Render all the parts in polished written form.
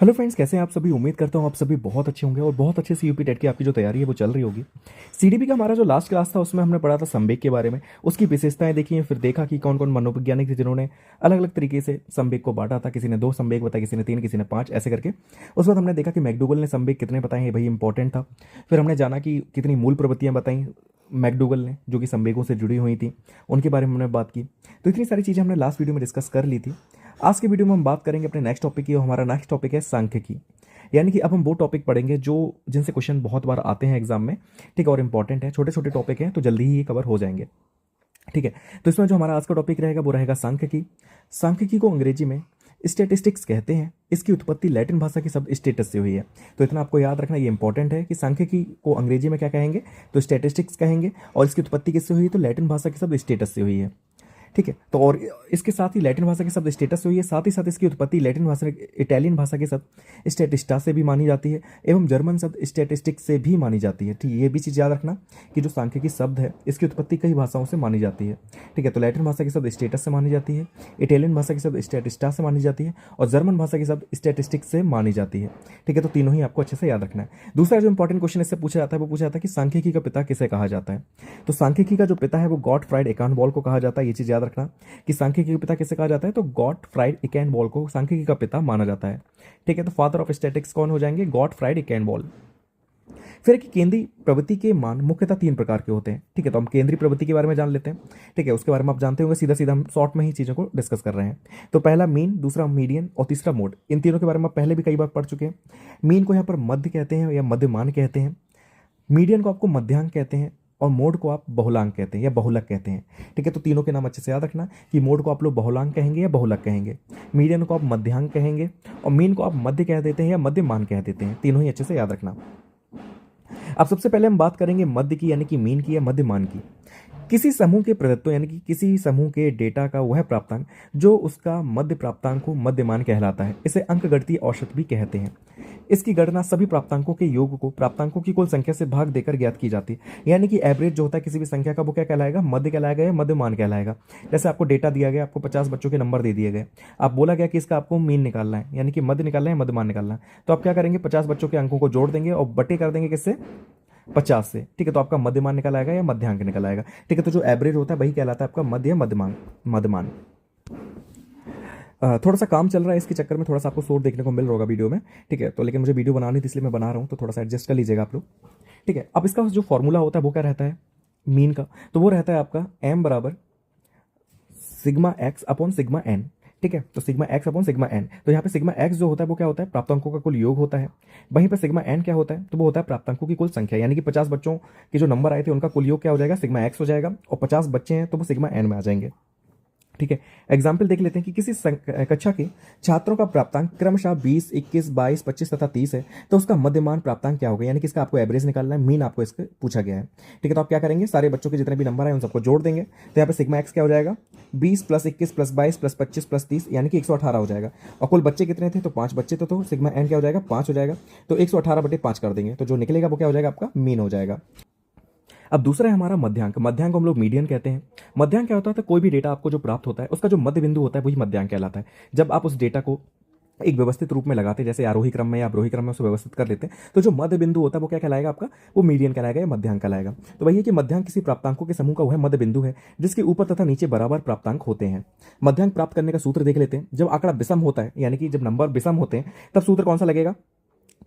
Hello friends, कैसे हैं आप सभी। उम्मीद करता हूँ आप सभी बहुत अच्छे होंगे और बहुत अच्छे से यूपी टेट की आपकी जो तैयारी है वो चल रही होगी। सीडीपी का हमारा जो लास्ट क्लास था उसमें हमने पढ़ा था संवेग के बारे में, उसकी विशेषताएं देखी हैं, फिर देखा कि कौन कौन मनोवैज्ञानिक थे जिन्होंने अलग अलग तरीके से संवेग को बांटा था। किसी ने 2 संवेग बताए, किसी ने 3, किसी ने 5, ऐसे करके। उस बाद हमने देखा कि मैकडूगल ने संवेग कितने बताए, ये भाई इंपॉर्टेंट था। फिर हमने जाना कि कितनी मूल प्रवृत्तियां बताई मैकडूगल ने जो कि संवेगों से जुड़ी हुई थी, उनके बारे में हमने बात की। तो इतनी सारी चीज़ें हमने लास्ट वीडियो में डिस्कस कर ली थी। आज के वीडियो में हम बात करेंगे अपने नेक्स्ट टॉपिक की, और हमारा नेक्स्ट टॉपिक है सांख्यिकी। यानी कि अब हम वो टॉपिक पढ़ेंगे जो जिनसे क्वेश्चन बहुत बार आते हैं एग्जाम में, ठीक है, और इंपॉर्टेंट है। छोटे छोटे टॉपिक हैं तो जल्दी ही ये कवर हो जाएंगे, ठीक है। तो इसमें जो हमारा आज का टॉपिक रहेगा वो रहेगा सांख्यिकी। सांख्यिकी को अंग्रेजी में स्टैटिस्टिक्स कहते हैं। इसकी उत्पत्ति लैटिन भाषा के शब्द स्टेटस से हुई है। तो इतना आपको याद रखना, ये इंपॉर्टेंट है कि सांख्यिकी को अंग्रेजी में क्या कहेंगे, तो स्टैटिस्टिक्स कहेंगे। और इसकी उत्पत्ति किससे हुई, तो लैटिन भाषा के शब्द स्टेटस से हुई है, ठीक है। तो और इसके साथ ही लैटिन भाषा के शब्द स्टेटस से हुई है, साथ ही साथ इसकी उत्पत्ति लैटिन भाषा इटालियन भाषा के शब्द स्टेटिस्टा से भी मानी जाती है, एवं जर्मन शब्द स्टैटिस्टिक्स से भी मानी जाती है, ठीक है। ये भी चीज़ याद रखना कि जो सांख्यिकी शब्द है इसकी उत्पत्ति कई भाषाओं से मानी जाती है, ठीक है। तो लैटिन भाषा के शब्द स्टेटस से मानी जाती है, इटालियन भाषा के शब्द स्टैटिस्टा से मानी जाती है, और जर्मन भाषा के शब्द स्टैटिस्टिक्स से मानी जाती है, ठीक है। तो तीनों ही आपको अच्छे से याद रखना है। दूसरा जो इंपॉर्टेंट क्वेश्चन इससे पूछा जाता है वो पूछा जाता है कि सांख्यिकी का पिता किसे कहा जाता है। तो सांख्यिकी का जो पिता है वो गॉटफ्राइड एकानबॉल को कहा जाता है। ये चीज़ याद रखना कि सांख्यिकी का पिता किसे कहा जाता है, तो गॉटफ्राइड इकेनबॉल को सांख्यिकी का पिता माना जाता है, ठीक है। तो फादर ऑफ स्टैटिक्स कौन हो जाएंगे, गॉटफ्राइड इकेनबॉल। फिर कि केंद्रीय प्रवृत्ति के मान मुख्यतः 3 प्रकार के होते हैं, ठीक है। तो हम केंद्रीय प्रवृत्ति के बारे में जान लेते हैं, ठीक है। उसके बारे में आप जानते होंगे, सीधा सीधा हम शॉर्ट में ही चीज़ों को डिस्कस कर रहे हैं। तो पहला मीन, दूसरा मीडियन और तीसरा मोड। इन तीनों के बारे में आप पहले भी कई बार पढ़ चुके हैं। मीन को यहाँ पर मध्य कहते हैं या मध्यमान कहते हैं, मीडियन को आपको मध्यांक कहते हैं, और मोड को आप बहुलांक कहते हैं या बहुलक कहते हैं, ठीक है। तो तीनों के नाम अच्छे से याद रखना कि मोड को आप लोग बहुलांक कहेंगे या बहुलक कहेंगे, मीडियन को आप मध्यांक कहेंगे, और मीन को आप मध्य कह देते हैं या मध्यमान कह देते हैं। तीनों ही अच्छे से याद रखना। अब सबसे पहले हम बात करेंगे मध्य की, यानी कि मीन की या मध्यमान की। किसी समूह के प्रदत्तों यानी कि किसी समूह के डेटा का वह प्राप्तांक जो उसका मध्य प्राप्तांक को मध्यमान कहलाता है, इसे अंकगणितीय औसत भी कहते हैं। इसकी गणना सभी प्राप्तांकों के योग को प्राप्तांकों की कुल संख्या से भाग देकर ज्ञात की जाती है। यानी कि एवरेज जो होता है किसी भी संख्या का वो क्या कहलाएगा, मध्य कहलाएगा या मध्यमान कहलाएगा। जैसे आपको डेटा दिया गया, आपको 50 बच्चों के नंबर दे दिए गए, आप बोला गया कि इसका आपको मीन निकालना है, यानी कि मध्य निकालना है, मध्यमान निकालना है। तो आप क्या करेंगे, 50 बच्चों के अंकों को जोड़ देंगे और बटे कर देंगे किससे, 50 से, ठीक है। तो आपका मध्यमान निकल आएगा या मध्यांक निकल आएगा, ठीक है। तो जो एवरेज होता है वही कहलाता है आपका मध्य या मध्यमान मध्यमान। थोड़ा सा काम चल रहा है, इसके चक्कर में थोड़ा सा आपको शोर देखने को मिल रहा होगा वीडियो में, ठीक है। तो लेकिन मुझे वीडियो बनानी थी इसलिए मैं बना रहा हूँ, तो थोड़ा सा एडजस्ट कर लीजिएगा आप लोग, ठीक है। अब इसका जो फॉर्मूला होता है वो क्या रहता है मीन का, तो वो रहता है आपका m बराबर sigma x upon sigma n, ठीक है। तो sigma x upon sigma n, तो यहाँ पे सिग्मा एक्स जो होता है वो क्या होता है, प्राप्तांकों का कुल योग होता है। वहीं पर सिग्मा एन क्या होता है, तो वो होता है प्राप्तांकों की कुल संख्या। यानी कि 50 बच्चों के जो नंबर आए थे उनका कुल योग क्या हो जाएगा, सिग्मा एक्स हो जाएगा, और 50 बच्चे हैं तो वो सिग्मा एन में आ जाएंगे, ठीक है। एग्जाम्पल देख लेते हैं कि किसी कक्षा के छात्रों का प्राप्तांक क्रमशः 20, 21, 22, 25 तथा 30 है, तो उसका मध्यमान प्राप्तांक क्या होगा, यानी कि इसका आपको एवरेज निकालना है, मीन आपको इसके पूछा गया है, ठीक है। तो आप क्या करेंगे, सारे बच्चों के जितने भी नंबर आए उन सबको जोड़ देंगे। तो यहाँ पे सिग्मा एक्स क्या हो जाएगा, 20 + 21 + 22 + 25 + 30, यानी कि 118 हो जाएगा। और कुल बच्चे कितने थे, तो 5 बच्चे तो सिग्मा एन क्या हो जाएगा, 5 हो जाएगा। तो 118/5 कर देंगे, तो जो निकलेगा वो क्या हो जाएगा, आपका मीन हो जाएगा। अब दूसरा है हमारा मध्यांक। मध्यांक को हम लोग मीडियन कहते हैं। मध्यांक क्या होता है, तो कोई भी डेटा आपको जो प्राप्त होता है उसका जो मध्य बिंदु होता है वही मध्यांक कहलाता है। जब आप उस डेटा को एक व्यवस्थित रूप में लगाते हैं, जैसे आरोही क्रम में या अवरोही क्रम में उसे व्यवस्थित कर लेते हैं, तो जो मध्य बिंदु होता है वो क्या कहलाएगा आपका, वो मीडियन कहलाएगा या मध्यांक कहलाएगा। तो वही है कि मध्यांक किसी प्राप्तांकों के समूह का वह मध्य बिंदु है जिसके ऊपर तथा नीचे बराबर प्राप्तांक होते हैं। मध्यांक प्राप्त करने का सूत्र देख लेते हैं। जब आंकड़ा विषम होता है, यानी कि जब नंबर विषम होते हैं, तब सूत्र कौन सा लगेगा,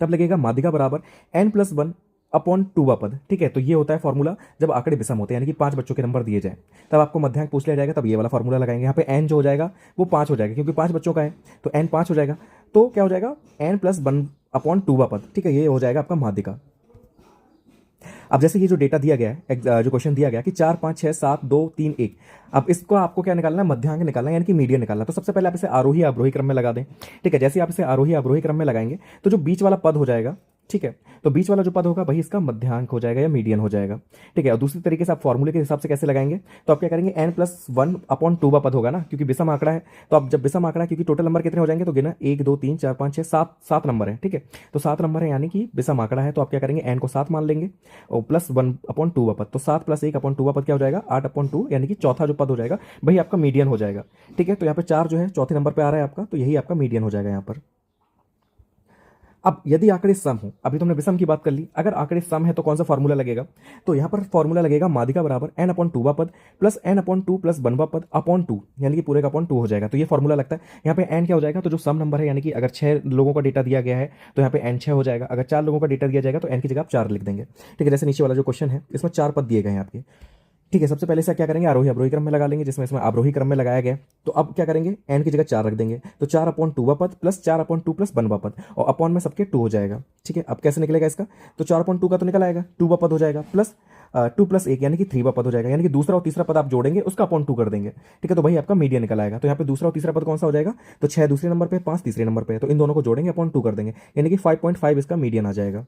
तब लगेगा माध्यिका बराबर n+1 अपॉन 2 पद, ठीक है। तो ये होता है फॉर्मूला जब आंकड़े विषम होते हैं, यानी कि 5 बच्चों के नंबर दिए जाए, तब आपको मध्यांक पूछ लिया जाएगा, तब ये वाला फॉर्मूला लगाएंगे। यहाँ पे n जो हो जाएगा वो 5 हो जाएगा, क्योंकि 5 बच्चों का है तो n 5 हो जाएगा। तो क्या हो जाएगा, n+1 अपॉन 2 पद, ठीक है। ये हो जाएगा आपका माध्यिका। अब जैसे ये जो डेटा दिया गया है, जो क्वेश्चन दिया गया कि 4, 5, 6, 7, 2, 3, 1, अब इसको आपको क्या निकालना है, मध्यांक निकालना है, यानी कि मीडियन निकालना है। तो सबसे पहले आप इसे आरोही अवरोही क्रम में लगा दें, ठीक है। जैसे आप इसे आरोही अवरोही क्रम में लगाएंगे तो जो बीच वाला पद हो जाएगा, ठीक है, तो बीच वाला जो पद होगा वही इसका मध्यांक हो जाएगा या मीडियन हो जाएगा, ठीक है। और दूसरी तरीके से आप फॉर्मूले के हिसाब से कैसे लगाएंगे, तो आप क्या करेंगे, n+1 अपॉन 2 पद होगा ना, क्योंकि विषम आंकड़ा है। तो आप जब विषम आंकड़ा, क्योंकि टोटल नंबर कितने हो जाएंगे, तो गिना 1, 2, 3, 4, 5, 6, 7 नंबर है, ठीक है। तो 7 नंबर है, यानी कि विषम आंकड़ा है, तो आप क्या करेंगे, n को 7 मान लेंगे और +1 अपॉन 2 पद, तो 7 + 1 अपॉन 2 पद क्या हो जाएगा, 8/2, यानी कि चौथा जो पद हो जाएगा वही आपका मीडियन हो जाएगा, ठीक है। तो यहाँ पे 4 जो है चौथे नंबर पर आ रहा है आपका, तो यही आपका मीडियन हो जाएगा यहाँ पर। अब यदि आंकड़े सम हो, अभी तुमने विषम की बात कर ली, अगर आंकड़े सम है तो कौन सा फॉर्मूला लगेगा, तो यहाँ पर फॉर्मूला लगेगा माध्यिका बराबर n अपॉन टूवा पद plus n upon two plus बनवा पद अपॉन टू, यानी कि पूरे का अपॉन टू हो जाएगा। तो ये फॉर्मूला लगता है। यहाँ पे n क्या हो जाएगा, तो जो सम नंबर है, यानी कि अगर 6 लोगों का डेटा दिया गया है तो यहाँ पे n 6 हो जाएगा। अगर 4 लोगों का डेटा दिया जाएगा तो n की जगह आप 4 लिख देंगे। ठीक है, जैसे नीचे वाला जो क्वेश्चन है इसमें 4 पद दिए गए हैं आपके। ठीक है, सबसे पहले से क्या करेंगे, आरोही अवरोही क्रम में लगा लेंगे, जिसमें इसमें आरोही क्रम में लगाया गया। तो अब क्या करेंगे, n की जगह 4 रख देंगे, तो 4 अपॉन टूवा पद प्लस 4 अपॉन टू प्लस बनवा पद, और अपॉन में सबके 2 हो जाएगा। ठीक है, अब कैसे निकलेगा इसका, तो 4 अपॉन टू का तो निकल आएगा, टूवा पद हो जाएगा प्लस 2 प्लस 1 यानी कि 3 पद हो जाएगा, यानी कि दूसरा और तीसरा पद आप जोड़ेंगे उसका अपॉन 2 कर देंगे। ठीक है, तो भाई आपका मीडियन निकल आएगा। तो यहाँ पे दूसरा और तीसरा पद कौन सा हो जाएगा, तो 6 दूसरे नंबर पे, 5 तीसरे नंबर पे, तो इन दोनों को जोड़ेंगे अपॉन 2 कर देंगे, यानी कि 5.5 इसका मीडियन आ जाएगा।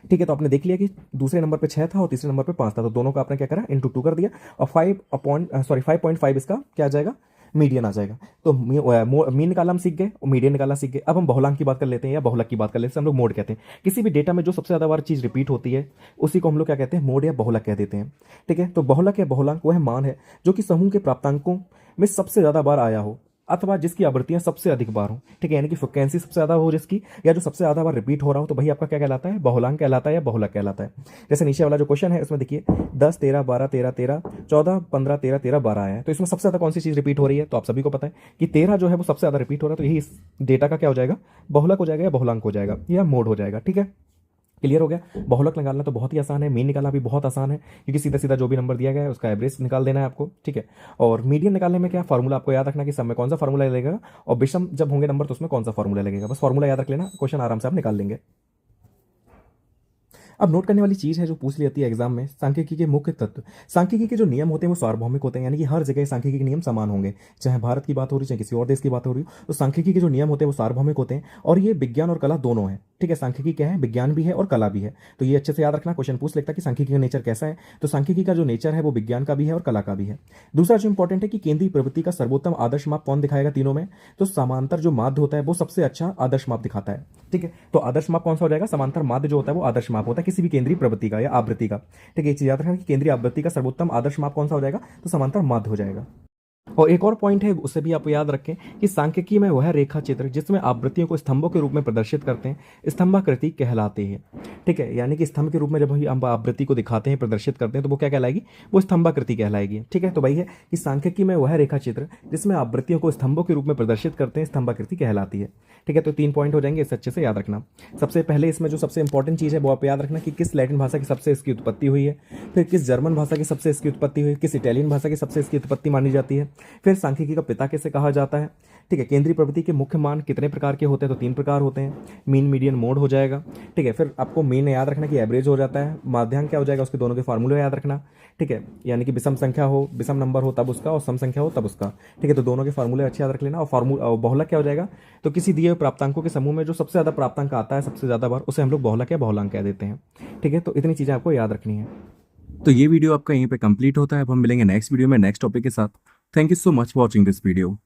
ठीक है, तो आपने देख लिया कि दूसरे नंबर पे 6 था और तीसरे नंबर पे 5 था, तो दोनों का आपने क्या करा, इंटू 2 कर दिया, और 5.5 इसका क्या आ जाएगा, मीडियन आ जाएगा। तो मीन निकाला हम सीख गए और मीडियन निकालना सीख गए। अब हम बहुलांक की बात कर लेते हैं या बहुलक की बात कर लेते हैं। हम लोग मोड कहते हैं, किसी भी डेटा में जो सबसे ज़्यादा बार चीज़ रिपीट होती है उसी को हम लोग क्या कहते हैं, मोड या बहुलक कह देते हैं। ठीक है, तो बहुलक या बहुलांक वह मान है जो कि समूह के प्राप्तांकों में सबसे ज़्यादा बार आया हो अथवा जिसकी आवृत्तियां सबसे अधिक बार हो। ठीक है, यानी कि फ्रिक्वेंसी सबसे ज़्यादा हो जिसकी, या जो सबसे ज़्यादा बार रिपीट हो रहा हो, तो भाई आपका क्या कहलाता है, बहुलांक कहलाता है या बहुलक कहलाता है। जैसे नीचे वाला जो क्वेश्चन है उसमें देखिए 10 13 12 13 13 14 15 13 13 12 आया है, तो इसमें सबसे ज़्यादा कौन सी चीज़ रिपीट हो रही है, तो आप सभी को पता है कि 13 जो है वो सबसे ज़्यादा रिपीट हो रहा है, तो यही इस डेटा का क्या हो जाएगा, बहुलक हो जाएगा या बहुलांक हो जाएगा या मोड हो जाएगा। ठीक है, क्लियर हो गया। बहुलक निकालना तो बहुत ही आसान है, मीन निकालना भी बहुत आसान है, क्योंकि सीधा सीधा जो भी नंबर दिया गया है उसका एवरेज निकाल देना है आपको। ठीक है, और मीडियन निकालने में क्या फार्मूला आपको याद रखना कि सब में कौन सा फार्मूला लगेगा, और विषम जब होंगे नंबर तो उसमें कौन सा फार्मूला लगेगा, बस फार्मूला याद रख लेना, क्वेश्चन आराम से आप निकाल लेंगे। अब नोट करने वाली चीज़ है जो पूछ ली जाती है एग्जाम में, सांख्यिकी के मुख्य तत्व। सांख्यिकी के जो नियम होते हैं वो सार्वभौमिक होते हैं, यानी कि हर जगह सांख्यिकी के नियम समान होंगे, चाहे भारत की बात हो रही चाहे किसी और देश की बात हो रही हो, तो सांख्यिकी के जो नियम होते हैं वो सार्वभौमिक होते हैं, और ये विज्ञान और कला दोनों है। ठीक है, सांख्यिकी क्या है, विज्ञान भी है और कला भी है, तो ये अच्छे से याद रखना। क्वेश्चन पूछ लेता है कि सांख्यिकी का नेचर कैसा है, तो सांख्यिकी का जो नेचर है वो विज्ञान का भी है और कला का भी है। दूसरा जो इंपॉर्टेंट है कि केंद्रीय प्रवृत्ति का सर्वोत्तम आदर्श माप कौन दिखाएगा तीनों में, तो समांतर जो माध्य होता है वो सबसे अच्छा आदर्श माप दिखाता है। ठीक है, तो आदर्श माप कौन सा हो जाएगा, समांतर माध्य जो होता है वो आदर्श माप होता है किसी भी केंद्रीय प्रवृत्ति का या आवृत्ति का। ठीक है, एक चीज याद रखना कि केंद्रीय आवृत्ति का सर्वोत्तम आदर्श माप कौन सा हो जाएगा, तो समांतर माध्य हो जाएगा। और एक और पॉइंट है उसे भी आप याद रखें कि सांख्यिकी में वह रेखा चित्र जिसमें आवृत्तियों को स्तंभों के रूप में प्रदर्शित करते हैं स्तंभाकृति कहलाते हैं। ठीक है, यानी कि स्तंभ के रूप में जब हम आवृत्ति को दिखाते हैं प्रदर्शित करते हैं तो वो क्या कहलाएगी, वो स्तंभाकृति कहलाएगी। ठीक है, तो वही है कि सांख्यिकी में वह रेखा चित्र जिसमें आवृत्तियों को स्तंभों के रूप में प्रदर्शित करते हैं स्तंभाकृति कहलाती है। ठीक है, तो 3 पॉइंट हो जाएंगे, इसे अच्छे से याद रखना। सबसे पहले इसमें जो सबसे इंपॉर्टेंट चीज़ है वो आप याद रखना कि किस लैटिन भाषा की सबसे इसकी उत्पत्ति हुई है, फिर किस जर्मन भाषा की सबसे इसकी उत्पत्ति हुई है, किस इटालियन भाषा की सबसे इसकी उत्पत्ति मानी जाती है, फिर सांख्यिकी का पिता कैसे कहा जाता है। ठीक है, केंद्रीय प्रवृत्ति के मुख्य मान कितने प्रकार के होते हैं, तो 3 प्रकार होते हैं, मीन मीडियन मोड हो जाएगा। ठीक है, फिर आपको मीन याद रखना कि एवरेज हो जाता है, माध्यांक क्या हो जाएगा, उसके दोनों के फार्मूले याद रखना। ठीक है, यानी कि विषम संख्या हो, विषम नंबर हो तब उसका, और सम संख्या हो तब उसका। ठीक है, तो दोनों के फार्मूले अच्छे याद रख लेना। और फार्मूला बहुलक क्या हो जाएगा, तो किसी दिए हुए प्राप्तांकों के समूह में जो सबसे ज़्यादा प्राप्तांक आता है सबसे ज़्यादा बार, उसे हम लोग बहुलक या बहुलांक कह देते हैं। ठीक है, तो इतनी चीज़ें आपको याद रखनी है। तो ये वीडियो आपका यहीं पे कंप्लीट होता है। अब हम मिलेंगे नेक्स्ट वीडियो में नेक्स्ट टॉपिक के साथ। Thank you so much for watching this video.